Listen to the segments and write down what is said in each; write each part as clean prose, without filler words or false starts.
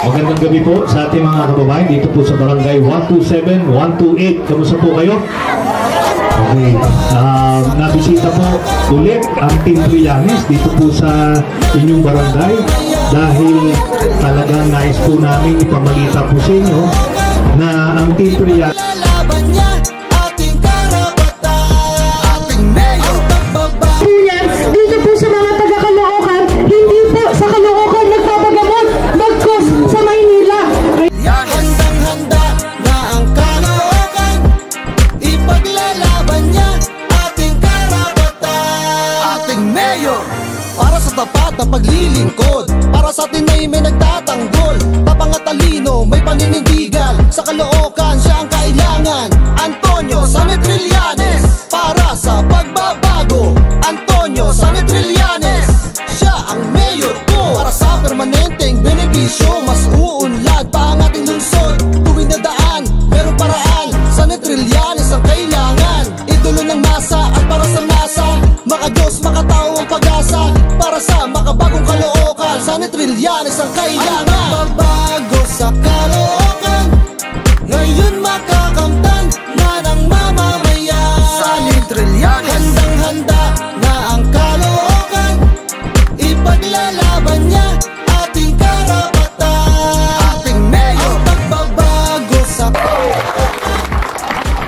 Magandang gabi po sa ating mga kababayan dito po sa Barangay 127, 128. Kamusta po kayo? Okay. Nabisita po ulit ang Team Trillanes dito po sa inyong barangay dahil talagang nais po namin ipamalita po sa inyo na ang Team Trillanes dito po sa mga taga-Caloocan, hindi po sa Caloocan nagpapagamot, bagkus sa Maynila. Handang-handa na ang Caloocan, ipaglalaban niya ating karapatan. Ating mayor, para sa tapat na paglilingkod, para sa atin ay may nagtatanggol, tapang at talino, may paninindigan. Sa Caloocan, siya ang kailangan. Antonio Sanet Trillanes, para sa pagbabago. Antonio Sanet Trillanes, siya ang mayor ko. Para sa permanenteng benepisyo, mas uunlad pa ang ating lungsod. Tuwing na daan, merong paraan. Sanet Trillanes ang kailangan. Idolo ng masa at para sa masa, makadiyos, makatao ang pag-asa. Para sa makabagong Caloocan, Sanet Trillanes ang kailangan. Ang pagbabago sa Caloocan, ngayon makakamtan na ng mamamayan. Sanet Trillanes, handang-handa na ang Caloocan, ipaglalaban niya ating karapatan. Ating mayor, ang pagbabago sa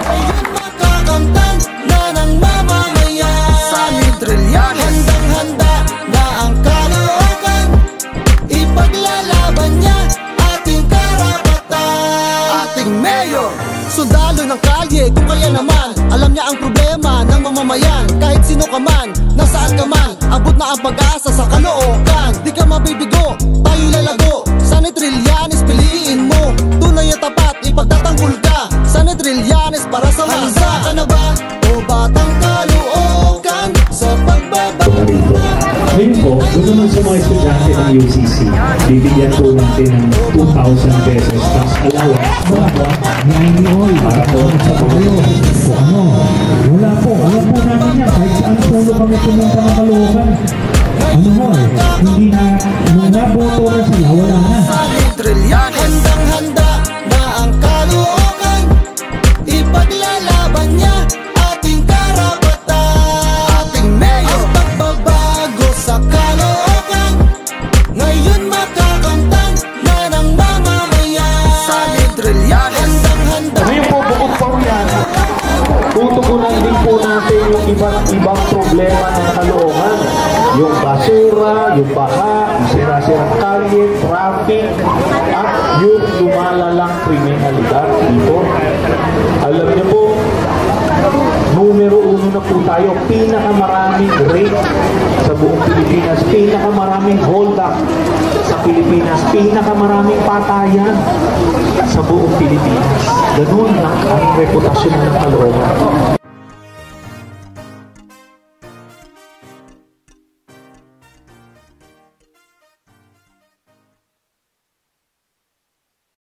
ngayon makakamtan na ng mamamayan. Sanet Trillanes, handang-handa na ang Caloocan, ipaglalaban niya ating karapatan. Ating mayor, sundalo ng kalye kung kaya naman. Alam niya ang problema ng mamamayan. Kahit sino ka man, nasaan ka man, abot na ang pag-asa sa Caloocan. Di ka mabibigo, tayo lalago. Sanet Trillanes, piliin mo. Tunay at tapat, ipagtatanggol ka. Sanet Trillanes para sa masa. Handa ka na ba, o batang Caloocan, sa pagbabago? ngayon po, gusto naman sa mga estudyante ng UCC, bibigyan po natin ng 2,000 pesos tax allowance. Para po sa kayo. Wala po namin yan. Kahit saan pulo kami pumunta ng Caloocan. Hindi na, nung naboto na sila, wala na. Sanet Trillanes, handang-handa na ang Caloocan, ipaglalaban niya ating karapatan. Ating mayor, ang pagbabago sa Caloocan, ngayon makakamtan na ng mamamayan. Sanet Trillanes, handang-handa. Ngayon po, bukod pa yan, tutugunan din po natin yung ibang problema ng Caloocan. Yung basura, yung baha, yung sira-sirang kalye, traffic, at yung lumalalang kriminalidad dito. Alam niyo po, numero 1 na po tayo, pinakamaraming rape sa buong Pilipinas, pinakamaraming hold up sa Pilipinas, pinakamaraming patayan sa buong Pilipinas. Ganun ang reputasyon ng Caloocan.